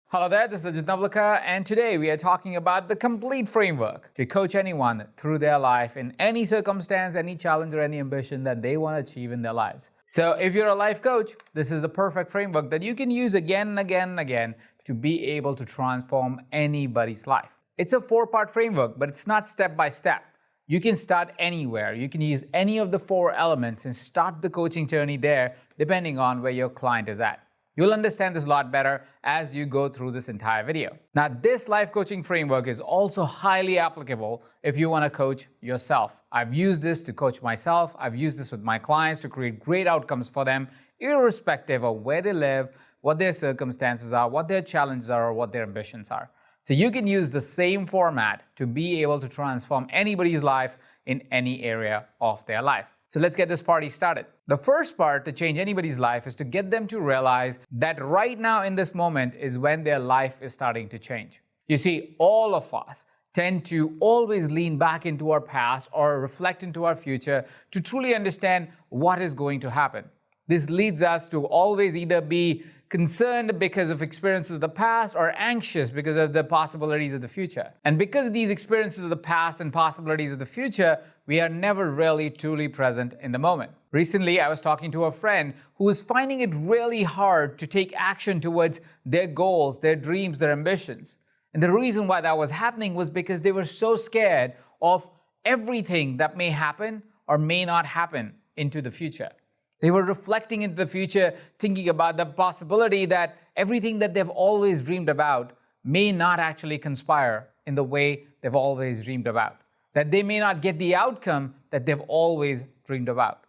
Hello there, this is Ajit Navlaka, and today we are talking about the complete framework to coach anyone through their life in any circumstance, any challenge, or any ambition that they want to achieve in their lives. So if you're a life coach, this is the perfect framework that you can use again and again and again to be able to transform anybody's life. It's a 4-part framework, but it's not step by step. You can start anywhere. You can use any of the 4 elements and start the coaching journey there, depending on where your client is at. You'll understand this a lot better as you go through this entire video. Now, this life coaching framework is also highly applicable if you want to coach yourself. I've used this to coach myself. I've used this with my clients to create great outcomes for them, irrespective of where they live, what their circumstances are, what their challenges are, or what their ambitions are. So you can use the same format to be able to transform anybody's life in any area of their life. So let's get this party started. The first part to change anybody's life is to get them to realize that right now in this moment is when their life is starting to change. You see, all of us tend to always lean back into our past or reflect into our future to truly understand what is going to happen. This leads us to always either be concerned because of experiences of the past or anxious because of the possibilities of the future. And because of these experiences of the past and possibilities of the future, we are never really truly present in the moment. Recently, I was talking to a friend who was finding it really hard to take action towards their goals, their dreams, their ambitions. And the reason why that was happening was because they were so scared of everything that may happen or may not happen into the future. They were reflecting into the future, thinking about the possibility that everything that they've always dreamed about may not actually conspire in the way they've always dreamed about. That they may not get the outcome that they've always dreamed about.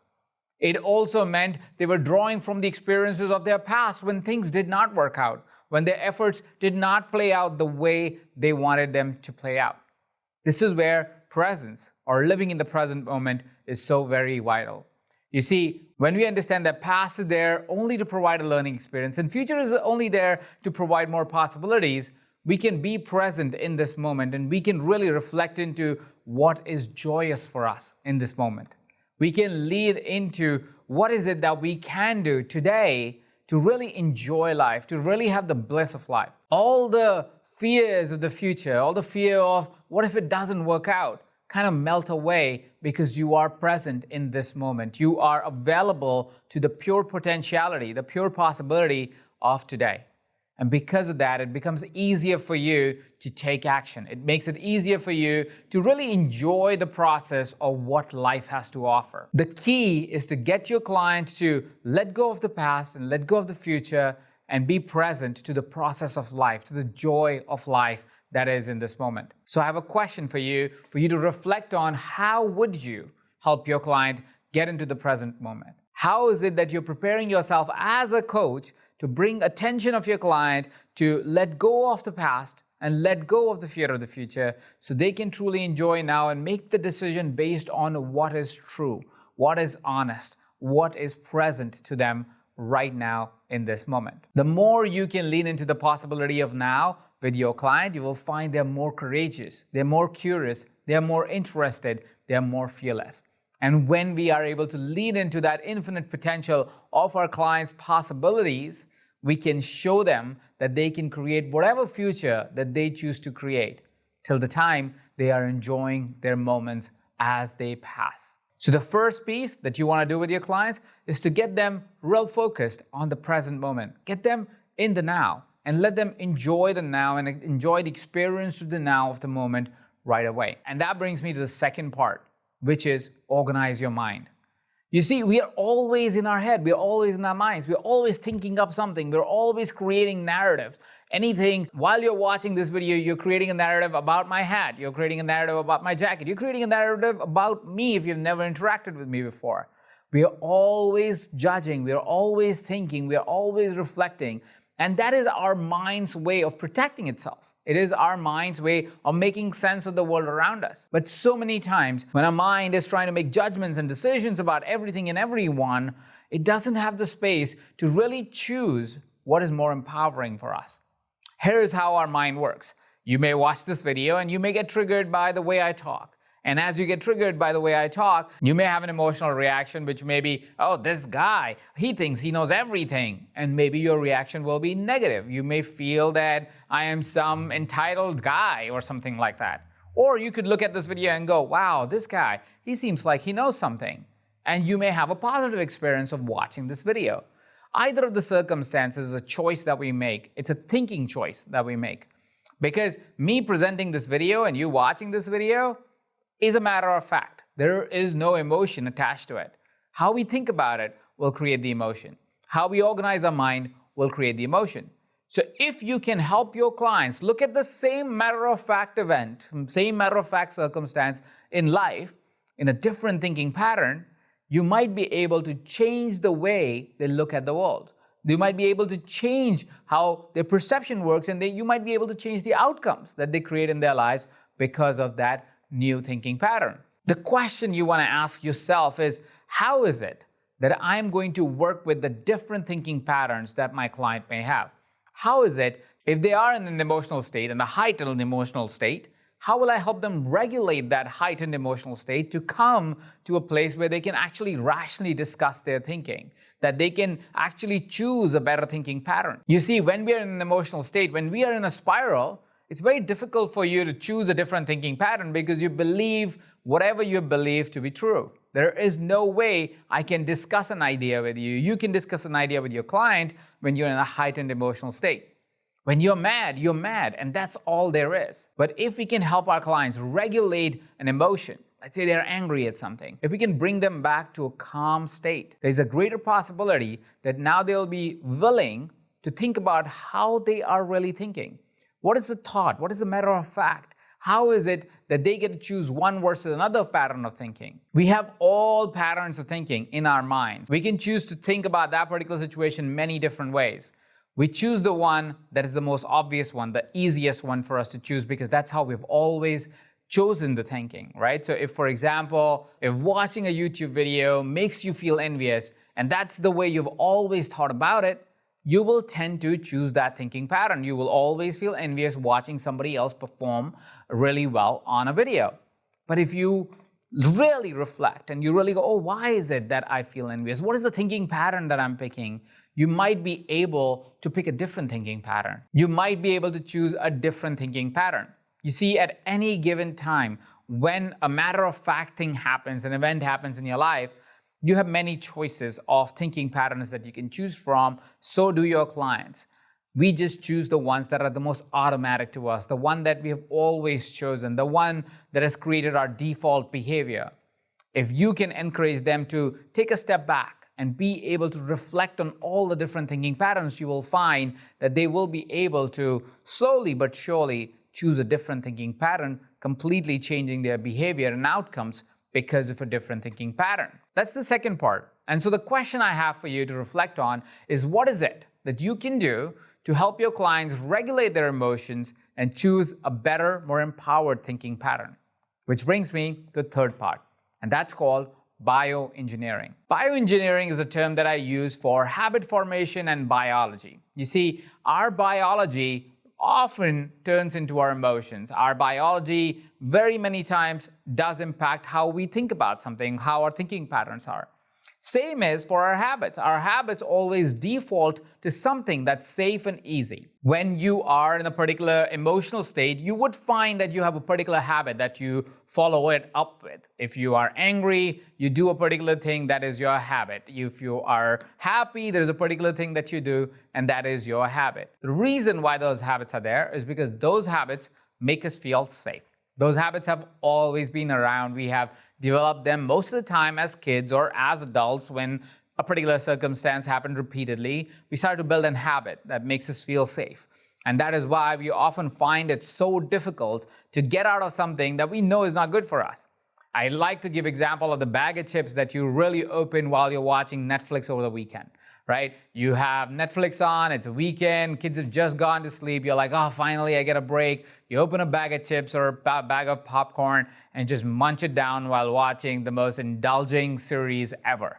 It also meant they were drawing from the experiences of their past when things did not work out, when their efforts did not play out the way they wanted them to play out. This is where presence, or living in the present moment, is so very vital. You see, when we understand that past is there only to provide a learning experience and future is only there to provide more possibilities, we can be present in this moment and we can really reflect into what is joyous for us in this moment. We can lead into what is it that we can do today to really enjoy life, to really have the bliss of life. All the fears of the future, all the fear of what if it doesn't work out, kind of melt away because you are present in this moment. You are available to the pure potentiality, the pure possibility of today. And because of that, it becomes easier for you to take action. It makes it easier for you to really enjoy the process of what life has to offer. The key is to get your client to let go of the past and let go of the future and be present to the process of life, to the joy of life that is in this moment. So I have a question for you to reflect on: how would you help your client get into the present moment? How is it that you're preparing yourself as a coach to bring attention of your client to let go of the past and let go of the fear of the future so they can truly enjoy now and make the decision based on what is true, what is honest, what is present to them right now in this moment? The more you can lean into the possibility of now with your client, you will find they're more courageous, they're more curious, they're more interested, they're more fearless. And when we are able to lean into that infinite potential of our clients' possibilities, we can show them that they can create whatever future that they choose to create till the time they are enjoying their moments as they pass. So the first piece that you want to do with your clients is to get them real focused on the present moment. Get them in the now and let them enjoy the now and enjoy the experience of the now of the moment right away. And that brings me to the second part, which is organize your mind. You see, we are always in our head. We're always in our minds. We're always thinking up something. We're always creating narratives. Anything, while you're watching this video, you're creating a narrative about my hat. You're creating a narrative about my jacket. You're creating a narrative about me if you've never interacted with me before. We are always judging. We are always thinking. We are always reflecting. And that is our mind's way of protecting itself. It is our mind's way of making sense of the world around us. But so many times when our mind is trying to make judgments and decisions about everything and everyone, it doesn't have the space to really choose what is more empowering for us. Here's how our mind works. You may watch this video and you may get triggered by the way I talk. And as you get triggered by the way I talk, you may have an emotional reaction, which may be, oh, this guy, he thinks he knows everything. And maybe your reaction will be negative. You may feel that I am some entitled guy or something like that. Or you could look at this video and go, wow, this guy, he seems like he knows something. And you may have a positive experience of watching this video. Either of the circumstances is a choice that we make. It's a thinking choice that we make. Because me presenting this video and you watching this video is a matter of fact. There is no emotion attached to it. How we think about it will create the emotion. How we organize our mind will create the emotion. So if you can help your clients look at the same matter-of-fact event, same matter-of-fact circumstance in life in a different thinking pattern, you might be able to change the way they look at the world. You might be able to change how their perception works, and you might be able to change the outcomes that they create in their lives because of that new thinking pattern. The question you want to ask yourself is, how is it that I'm going to work with the different thinking patterns that my client may have? How is it, if they are in an emotional state, in a heightened emotional state, how will I help them regulate that heightened emotional state to come to a place where they can actually rationally discuss their thinking, that they can actually choose a better thinking pattern? You see, when we are in an emotional state, when we are in a spiral, it's very difficult for you to choose a different thinking pattern because you believe whatever you believe to be true. There is no way I can discuss an idea with you. You can discuss an idea with your client when you're in a heightened emotional state. When you're mad, and that's all there is. But if we can help our clients regulate an emotion, let's say they're angry at something, if we can bring them back to a calm state, there's a greater possibility that now they'll be willing to think about how they are really thinking. What is the thought? What is the matter of fact? How is it that they get to choose one versus another pattern of thinking? We have all patterns of thinking in our minds. We can choose to think about that particular situation many different ways. We choose the one that is the most obvious one, the easiest one for us to choose, because that's how we've always chosen the thinking, right? So if, for example, if watching a YouTube video makes you feel envious, and that's the way you've always thought about it, you will tend to choose that thinking pattern. You will always feel envious watching somebody else perform really well on a video. But if you really reflect and you really go, oh, why is it that I feel envious? What is the thinking pattern that I'm picking? You might be able to pick a different thinking pattern. You might be able to choose a different thinking pattern. You see, at any given time, when a matter-of-fact thing happens, an event happens in your life, you have many choices of thinking patterns that you can choose from. So do your clients. We just choose the ones that are the most automatic to us, the one that we have always chosen, the one that has created our default behavior. If you can encourage them to take a step back and be able to reflect on all the different thinking patterns, you will find that they will be able to slowly but surely choose a different thinking pattern, completely changing their behavior and outcomes because of a different thinking pattern. That's the second part. And so the question I have for you to reflect on is, what is it that you can do to help your clients regulate their emotions and choose a better, more empowered thinking pattern? Which brings me to the third part, and that's called bioengineering. Bioengineering is a term that I use for habit formation and biology. You see, our biology often turns into our emotions. Our biology very many times does impact how we think about something, how our thinking patterns are. Same as for our habits. Our habits always default to something that's safe and easy. When you are in a particular emotional state, you would find that you have a particular habit that you follow it up with. If you are angry, you do a particular thing, that is your habit. If you are happy, there's a particular thing that you do, and that is your habit. The reason why those habits are there is because those habits make us feel safe. Those habits have always been around. We have developed them most of the time as kids or as adults. When a particular circumstance happened repeatedly, we start to build a habit that makes us feel safe. And that is why we often find it so difficult to get out of something that we know is not good for us. I like to give example of the bag of chips that you really open while you're watching Netflix over the weekend, right? You have Netflix on, it's a weekend, kids have just gone to sleep, you're like, oh, finally I get a break. You open a bag of chips or a bag of popcorn and just munch it down while watching the most indulging series ever.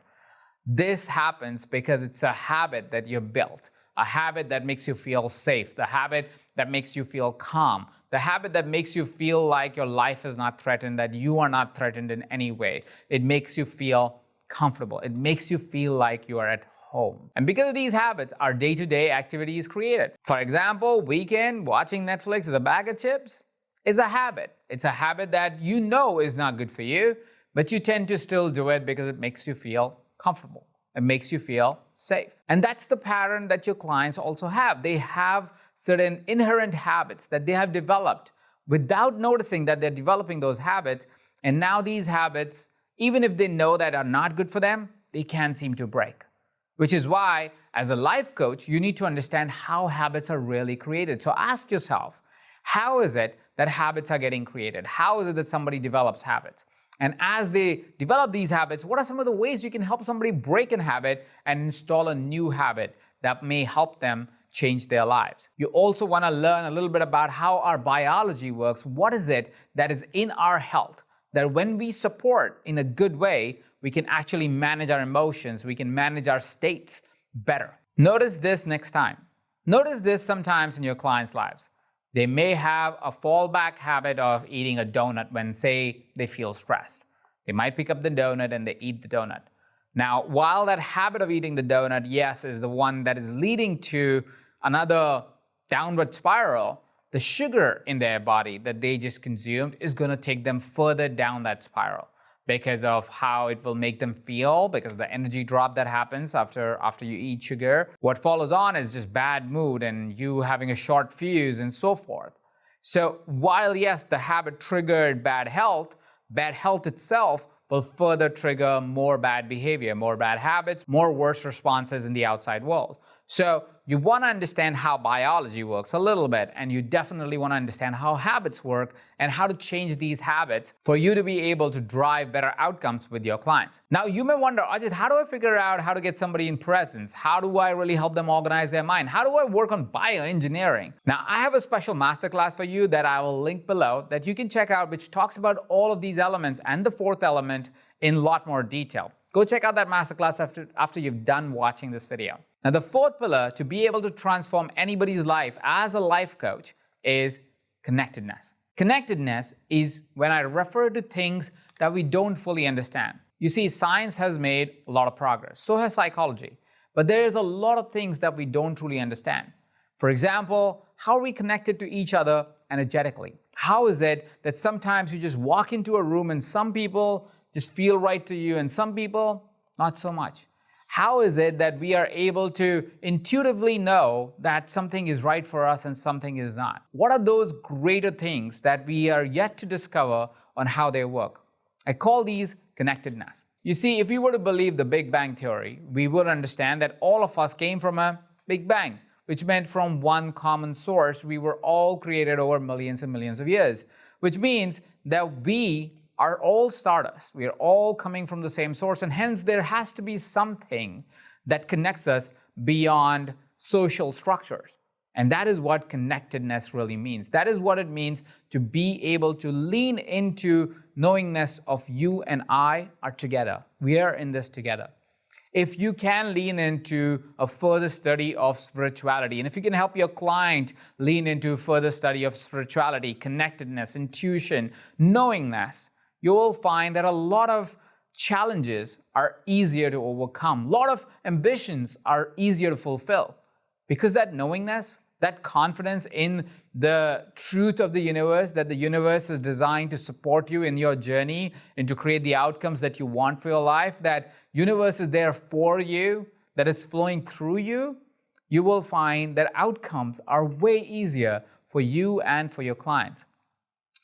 This happens because it's a habit that you built, a habit that makes you feel safe, the habit that makes you feel calm, the habit that makes you feel like your life is not threatened, that you are not threatened in any way. It makes you feel comfortable. It makes you feel like you are at home. And because of these habits, our day-to-day activity is created. For example, weekend watching Netflix with a bag of chips is a habit. It's a habit that you know is not good for you, but you tend to still do it because it makes you feel comfortable. It makes you feel safe. And that's the pattern that your clients also have. They have certain inherent habits that they have developed without noticing that they're developing those habits. And now these habits, even if they know that are not good for them, they can't seem to break. Which is why, as a life coach, you need to understand how habits are really created. So ask yourself, how is it that habits are getting created? How is it that somebody develops habits? And as they develop these habits, what are some of the ways you can help somebody break a habit and install a new habit that may help them change their lives? You also want to learn a little bit about how our biology works. What is it that is in our health that when we support in a good way, we can actually manage our emotions, we can manage our states better. Notice this next time. Notice this sometimes in your clients' lives. They may have a fallback habit of eating a donut when, say, they feel stressed. They might pick up the donut and they eat the donut. Now, while that habit of eating the donut, yes, is the one that is leading to another downward spiral, the sugar in their body that they just consumed is going to take them further down that spiral because of how it will make them feel, because of the energy drop that happens after you eat sugar. What follows on is just bad mood and you having a short fuse and so forth. So while, yes, the habit triggered bad health itself will further trigger more bad behavior, more bad habits, more worse responses in the outside world. So you want to understand how biology works a little bit, and you definitely want to understand how habits work and how to change these habits for you to be able to drive better outcomes with your clients. Now, you may wonder, Ajit, how do I figure out how to get somebody in presence? How do I really help them organize their mind? How do I work on bioengineering? Now, I have a special masterclass for you that I will link below that you can check out, which talks about all of these elements and the fourth element in a lot more detail. Go check out that masterclass after you've done watching this video. Now, the fourth pillar to be able to transform anybody's life as a life coach is connectedness. Connectedness is when I refer to things that we don't fully understand. You see, science has made a lot of progress. So has psychology. But there is a lot of things that we don't truly understand. For example, how are we connected to each other energetically? How is it that sometimes you just walk into a room and some people just feel right to you and some people not so much? How is it that we are able to intuitively know that something is right for us and something is not? What are those greater things that we are yet to discover on how they work? I call these connectedness. You see, if we were to believe the Big Bang Theory, we would understand that all of us came from a Big Bang, which meant from one common source, we were all created over millions and millions of years, which means that we are all stardust. We are all coming from the same source, and hence there has to be something that connects us beyond social structures. And that is what connectedness really means. That is what it means to be able to lean into knowingness of you and I are together. We are in this together. If you can lean into a further study of spirituality, and if you can help your client lean into further study of spirituality, connectedness, intuition, knowingness, you will find that a lot of challenges are easier to overcome. A lot of ambitions are easier to fulfill because that knowingness, that confidence in the truth of the universe, that the universe is designed to support you in your journey and to create the outcomes that you want for your life, that universe is there for you, that is flowing through you, you will find that outcomes are way easier for you and for your clients.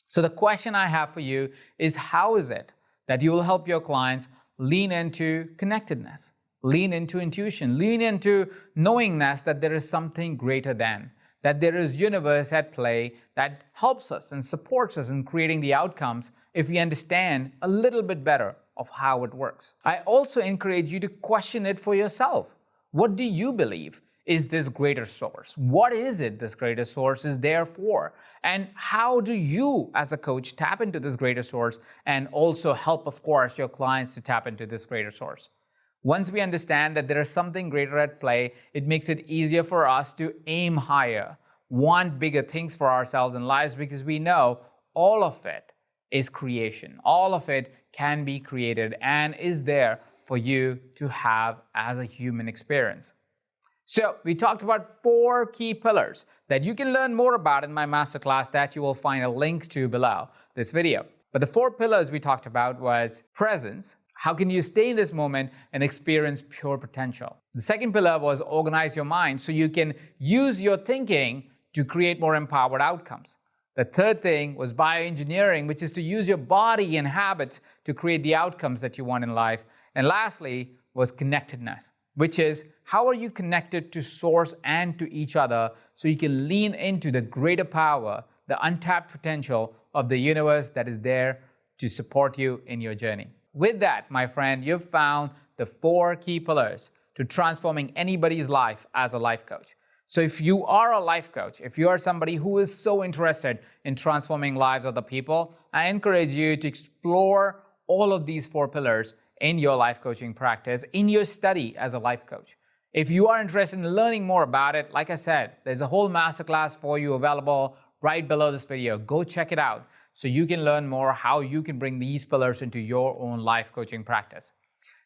So the question I have for you is, how is it that you will help your clients lean into connectedness, lean into intuition, lean into knowingness that there is something greater than, that there is universe at play that helps us and supports us in creating the outcomes if we understand a little bit better of how it works. I also encourage you to question it for yourself. What do you believe is this greater source? What is it this greater source is there for? And how do you, as a coach, tap into this greater source and also help, of course, your clients to tap into this greater source? Once we understand that there is something greater at play, it makes it easier for us to aim higher, want bigger things for ourselves and lives, because we know all of it is creation. All of it can be created and is there for you to have as a human experience. So we talked about 4 key pillars that you can learn more about in my masterclass that you will find a link to below this video. But the 4 pillars we talked about was presence. How can you stay in this moment and experience pure potential? The second pillar was organize your mind so you can use your thinking to create more empowered outcomes. The third thing was bioengineering, which is to use your body and habits to create the outcomes that you want in life. And lastly was connectedness, which is how are you connected to source and to each other so you can lean into the greater power, the untapped potential of the universe that is there to support you in your journey. With that, my friend, you've found the 4 key pillars to transforming anybody's life as a life coach. So if you are a life coach, if you are somebody who is so interested in transforming lives of other people, I encourage you to explore all of these 4 pillars in your life coaching practice, in your study as a life coach. If you are interested in learning more about it, like I said, there's a whole masterclass for you available right below this video. Go check it out so you can learn more how you can bring these pillars into your own life coaching practice.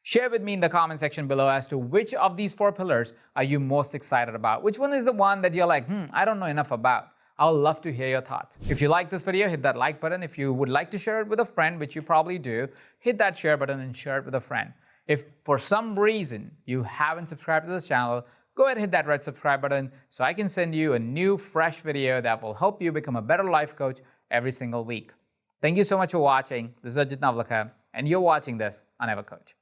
Share with me in the comment section below as to which of these 4 pillars are you most excited about. Which one is the one that you're like, I don't know enough about. I'll love to hear your thoughts. If you like this video, hit that like button. If you would like to share it with a friend, which you probably do, hit that share button and share it with a friend. If for some reason you haven't subscribed to this channel, go ahead and hit that red subscribe button so I can send you a new fresh video that will help you become a better life coach every single week. Thank you so much for watching. This is Ajit Navlakha, and you're watching this on EverCoach.